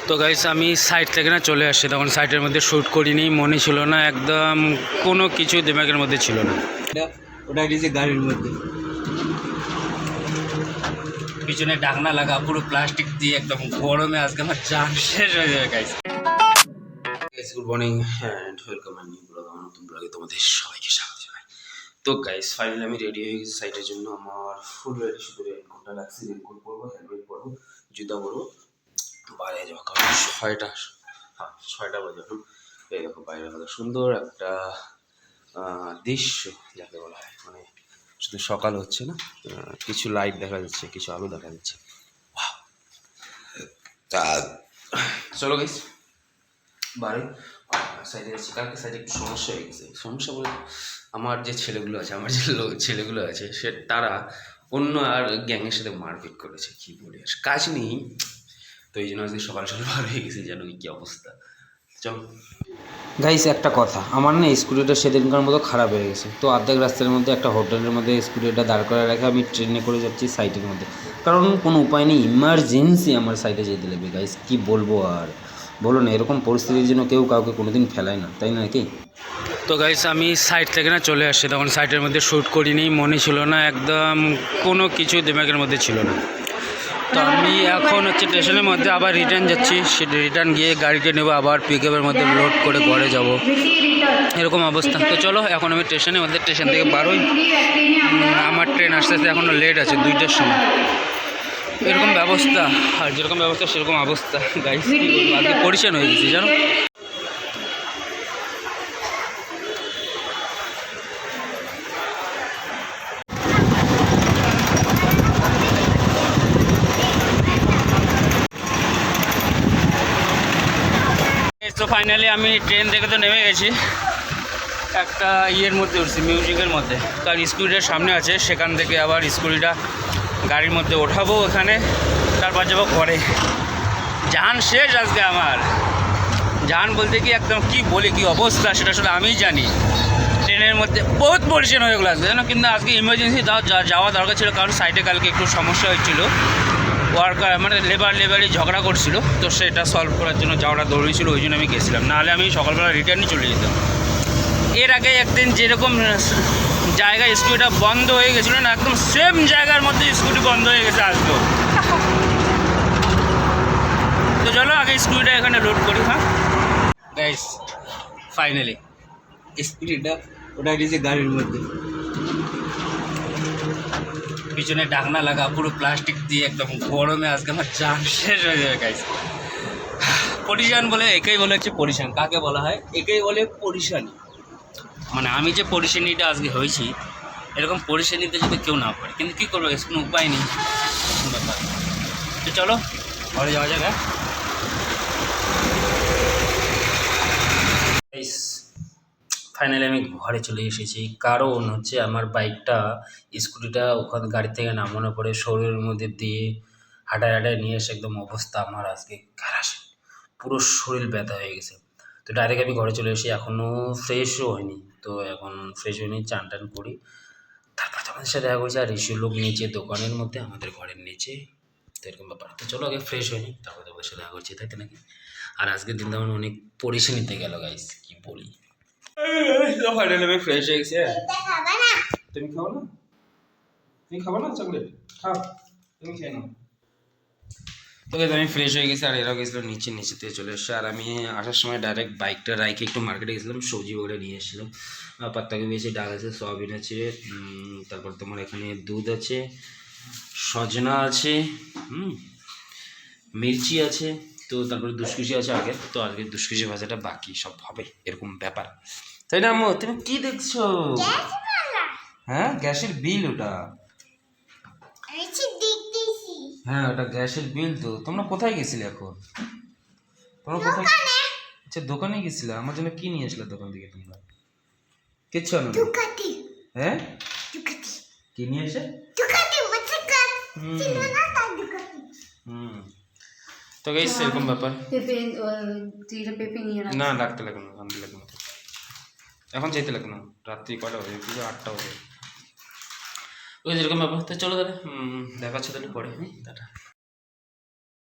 তো গাইস আমি সাইড থেকে না চলে আসছি, তখন সাইডের মধ্যে শ্যুট করিনি, মনে ছিল না, একদম কোনো কিছু দিমাগের মধ্যে ছিল না। ওটা দিয়েছে গাড়ির মধ্যে, পিছনে ঢাকনা লাগা পুরো প্লাস্টিক দিয়ে, একদম গরমে আজকে আমার জান শেষ হয়ে যাবে guys. Good morning and welcome my new blog. আমার নতুন ব্লগে তোমাদের সবাইকে স্বাগত জানাই। তো গাইস ফাইনালি আমি রেডি হয়ে গেছি সাইডের জন্য। আমার ফুল রেডি, শুধু রেনকোটটা লাগছে, রেনকোট পরবো, হেলমেট পরবো, জুতা পরবো, বাইরে যাওয়া। কারণ ছয়টা বাজে এখন। এই দেখো বাইরে কত সুন্দর একটা দৃশ্য যাকে বলা হয়, মানে শুধু সকাল হচ্ছে না, কিছু লাইট দেখা যাচ্ছে, কিছু আলো দেখা যাচ্ছে। চলো গাইস বাড়ি সাইডে আছি। কালকে সাইডে একটু সমস্যা হয়ে গেছে। সমস্যা বলে আমার যে ছেলেগুলো আছে, আমার যে ছেলেগুলো আছে, সে তারা অন্য আর গ্যাংয়ের সাথে মারপিট করেছে। কি বলি, আর কাজ নেই, তো এই জন্য আজকে সকাল সকাল বার হয়ে গেছে। জানো কি অবস্থা। চলো গাইস, একটা কথা, আমার না স্কুটিটা সেদিনকার মতো খারাপ হয়ে গেছে। তো অর্ধেক রাস্তার মধ্যে একটা হোটেলের মধ্যে স্কুটিটা দাঁড় করে রেখে আমি ট্রেনে করে যাচ্ছি সাইডের মধ্যে, কারণ কোনো উপায় নেই, ইমার্জেন্সি আমার সাইডে যেতে লাগবে। গাইস কি বলবো আর বলো না, এরকম পরিস্থিতির জন্য কেউ কাউকে কোনোদিন ফেলায় না, তাই না কি? তো গাইস আমি সাইড থেকে না চলে আসছি, তখন সাইডের মধ্যে শ্যুট করিনি, মনে ছিল না, একদম কোনো কিছু দিমাগের মধ্যে ছিল না। তো আমি এখন হচ্ছে স্টেশনের মধ্যে আবার রিটার্ন যাচ্ছি। সেটা রিটার্ন গিয়ে গাড়িকে নেবো, আবার পিকআপের মধ্যে লোড করে ঘরে যাব, এরকম অবস্থা। তো চলো এখন আমি স্টেশনের মধ্যে, স্টেশন থেকে বারোই, আমার ট্রেন আসতে আসতে এখনও লেট আছে, 2টার সময়। এরকম ব্যবস্থা, আর যেরকম ব্যবস্থা সেরকম অবস্থা। গাইস কি বলবো, আজকে পরিশান হয়ে গেছি জানো। তো ফাইনালি আমি ট্রেন থেকে তো নেমে গেছি, একটা ইয়ের মধ্যে উঠছি, মিউজিকের মধ্যে। কারণ স্কুটিটার সামনে আছে, সেখান থেকে আবার স্কুটিটা গাড়ির মধ্যে ওঠাবো ওখানে, তারপর যাবো ঘরে। জান শেষ আজকে আমার। জান বলতে কি একদম কি বলি, কি অবস্থা সেটা আসলে আমিই জানি। ট্রেনের মধ্যে বহুত পরিষ্কার হয়ে গেলো আজকে জানো, কিন্তু আজকে ইমার্জেন্সি যাওয়া দরকার ছিল, কারণ সাইডে কালকে একটু সমস্যা হয়েছিল। ওয়ার্কার মানে লেবারই ঝগড়া করছিল, তো সেটা সলভ করার জন্য যাওয়াটা দৌড়ি ছিল, ওই জন্য আমি গেছিলাম। নাহলে আমি সকালবেলা রিটার্নই চলে যেতাম। এর আগে একদিন যেরকম জায়গায় স্কুটিটা বন্ধ হয়ে গেছিলো না, একদম সেম জায়গার মধ্যে স্কুটি বন্ধ হয়ে গেছে আজকেও। তো চলো আগে স্কুটিটা এখানে লোড করি। হ্যাঁ গাইস ফাইনালি স্কুটিটা ওটা দিয়েছে গাড়ির মধ্যে, পিছনে ঢাকনা লাগা পুরো প্লাস্টিক দিয়ে, একদম গরমে আজকে আমার জান শেষ হয়ে যাবে গাইস। পরিশান বলে একেই বলে হচ্ছে পরিশান। কাকে বলা হয়? একেই বলে পরিশানি। মানে আমি যে পরিশানিটা আজকে হয়েছি, এরকম পরিশানিতে যদি কেউ না পারে, কিন্তু কী করবো, কোনো উপায় নেই ব্যাপার। তো চলো ঘরে যাওয়া যাক। ফাইনালি আমি ঘরে চলে এসেছি, কারণ হচ্ছে আমার বাইকটা, স্কুটিটা ওখানে গাড়ি থেকে নামানোর পরে শরীরের মধ্যে দিয়ে হাঁটায় নিয়ে এসে একদম অবস্থা আমার আজকে খারাপ, পুরো শরীর ব্যথা হয়ে গেছে। তো ডাইরেক্ট আমি ঘরে চলে এসে এখনও ফ্রেশও হয়নি। তো এখন ফ্রেশ হয়নি, চান টান করি, তারপর তোমাদের সাথে দেখা করছি। আর ঋষি লোক নিচে দোকানের মধ্যে, আমাদের ঘরের নিচে, তো এরকম ব্যাপার। তো চলো আগে ফ্রেশ হয়নি, তারপর তোমাদের সাথে দেখা করছি, তাই তো নাকি? আর আজকের দিন তো আমার অনেক পরিশানিতে গেল গাইস, কি বলি। ফাইনালি আমি ফ্রেশ হয়ে গেছি। তুমি খাও না? তুমি খাবো না চকলেট? খাও, তুমি খেয়ে নাও। তো আমি ফ্রেশ হয়ে গেছি, আর এরাও গেছিলো নিচেতে চলে এসছে। আর আমি আসার সময় ডাইরেক্ট বাইকটা রাইকে একটু মার্কেটে গেছিলাম, সবজি বগড়ে নিয়ে এসেছিলাম। পাত্তাকপি আছে, ডাল আছে, সয়াবিন আছে, তারপর তোমার এখানে দুধ আছে, সজনা আছে, মির্চি আছে, তো তারপরে দুষ্কুচি আছে আগে। তো আজকে দুষ্কুচি ভাজাটা বাকি, সব হবে এরকম ব্যাপার, তাই না আম্মু? তুমি কি দেখছো? হ্যাঁ গ্যাসের বিল ওটা। হ্যাঁ ওটা গ্যাসের বিল। তো তোমরা কোথায় গেছিলে এখন? তোমরা কোথায়? আচ্ছা দোকানে গেছিলে, আমার জন্য কি নিয়ে আসলে দোকান থেকে তোমরা? কিচ্ছু আনো? হ্যাঁ কি নিয়ে এসে? তো গাইস এরকম ব্যাপার। না লাগতে লাগে না, আনতে লাগে না, এখন যেতে লাগে না। রাত্রি কটা বাজে? পুরো 8টা বাজে। ওই যেরকম ব্যাপার। তো চলো দাদা, দেখাচ্ছি তাহলে পরে। টাটা।